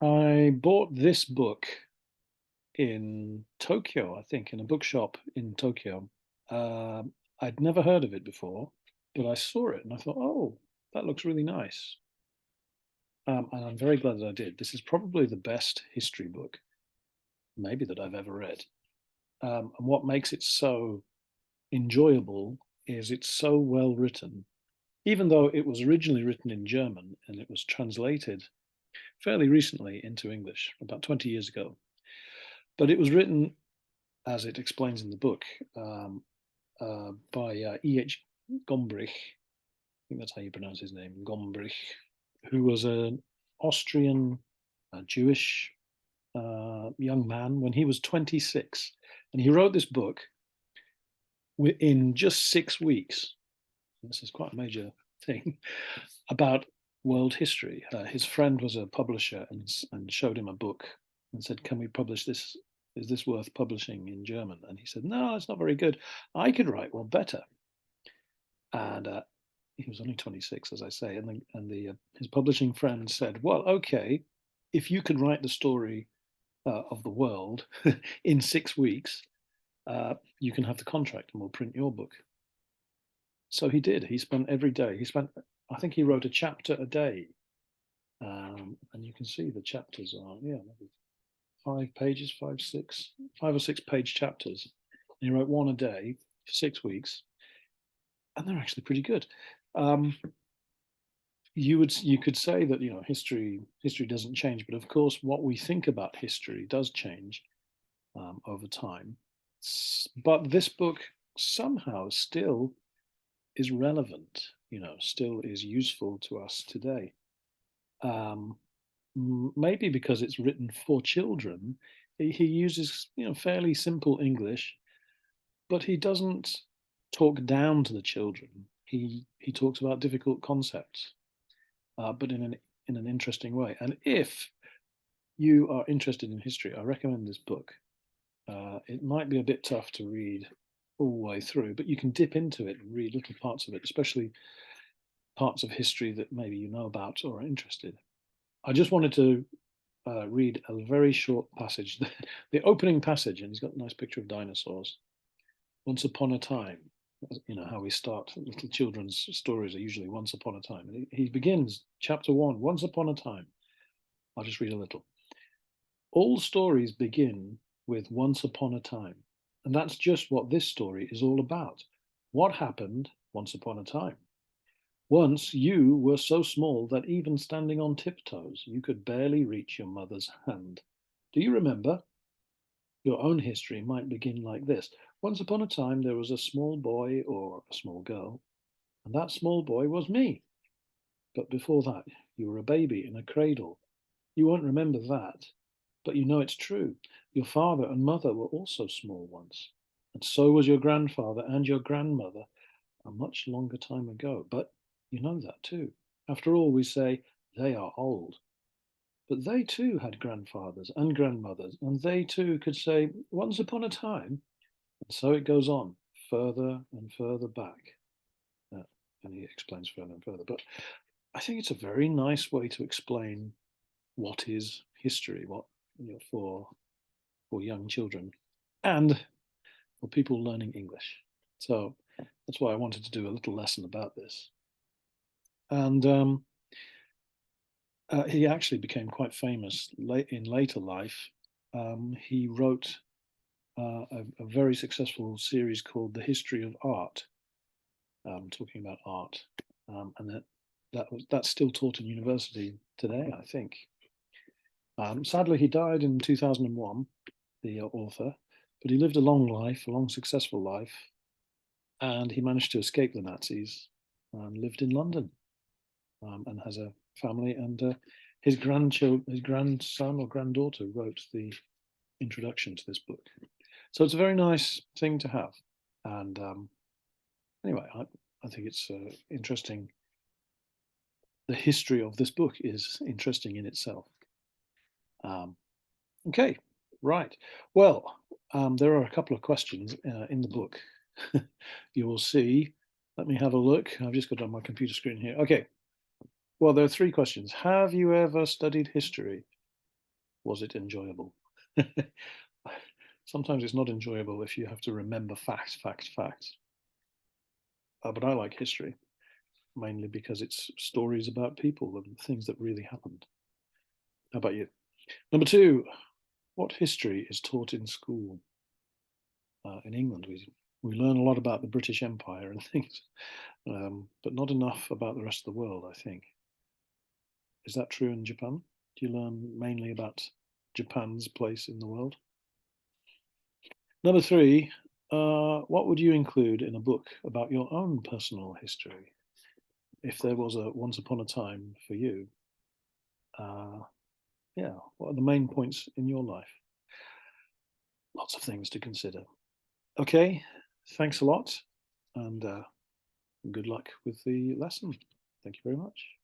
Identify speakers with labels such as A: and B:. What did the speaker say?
A: I bought this book in Tokyo, I think, in a bookshop in Tokyo. I'd never heard of it before, but I saw it and I thought, oh, that looks really nice. And I'm very glad that I did. This is probably the best history book, maybe that I've ever read. And what makes it so enjoyable is it's so well written, even though it was originally written in German and it was translated fairly recently into English, about 20 years ago. But it was written, as it explains in the book, by E.H. Gombrich. I think that's how you pronounce his name, Gombrich, who was an Austrian Jewish young man when he was 26. And he wrote this book in just 6 weeks. This is quite a major thing about world history. His friend was a publisher and showed him a book and said, "Can we publish this? Is this worth publishing in German?" And he said, "No, it's not very good. I could write one better." And he was only 26, as I say. And his publishing friend said, "Well, okay, if you could write the story of the world in 6 weeks, you can have the contract and we'll print your book." So he did. He spent every day. I think he wrote a chapter a day. And you can see the chapters are, yeah, 5 pages, 5 or 6 page chapters. And he wrote one a day for 6 weeks, and they're actually pretty good. You could say that history doesn't change, but of course, what we think about history does change over time. But this book somehow still is relevant, still is useful to us today. Um, Maybe because it's written for children, he uses fairly simple English, but he doesn't talk down to the children. He talks about difficult concepts, but in an interesting way. And if you are interested in history, I recommend this book. It might be a bit tough to read all the way through, but you can dip into it and read little parts of it, especially parts of history that maybe you know about or are interested. I just wanted to read a very short passage, the opening passage, and he's got a nice picture of dinosaurs. Once upon a time, how we start little children's stories are usually once upon a time. And he begins chapter 1, once upon a time. I'll just read a little. All stories begin with once upon a time. And that's just what this story is all about. What happened once upon a time? Once you were so small that even standing on tiptoes, you could barely reach your mother's hand. Do you remember? Your own history might begin like this. Once upon a time, there was a small boy or a small girl, and that small boy was me. But before that, you were a baby in a cradle. You won't remember that, but you know it's true. Your father and mother were also small once, and so was your grandfather and your grandmother a much longer time ago. But you know that too. After all, we say they are old. But they too had grandfathers and grandmothers, and they too could say, once upon a time. And so it goes on, further and further back. Uh, and he explains further and further. But I think it's a very nice way to explain what is history, what for young children and for people learning English. So that's why I wanted to do a little lesson about this. And he actually became quite famous in later life. He wrote a very successful series called The History of Art, talking about art, and that's still taught in university today, I think. Sadly, he died in 2001, the author, but he lived a long life, a long successful life, and he managed to escape the Nazis and lived in London, and has a family. And his grandson or granddaughter wrote the introduction to this book. So it's a very nice thing to have. And anyway, I think it's interesting. The history of this book is interesting in itself. Um, okay, right. Well, there are a couple of questions in the book. You will see. Let me have a look. I've just got it on my computer screen here. Okay. Well, there are three questions. Have you ever studied history? Was it enjoyable? Sometimes it's not enjoyable if you have to remember facts, facts, facts. But I like history, mainly because it's stories about people and things that really happened. How about you? Number two, what history is taught in school? In England, we learn a lot about the British Empire and things, but not enough about the rest of the world, I think. Is that true in Japan? Do you learn mainly about Japan's place in the world? Number three, what would you include in a book about your own personal history? If there was a once upon a time for you, uh, yeah, what are the main points in your life? Lots of things to consider. Okay, thanks a lot, and good luck with the lesson. Thank you very much.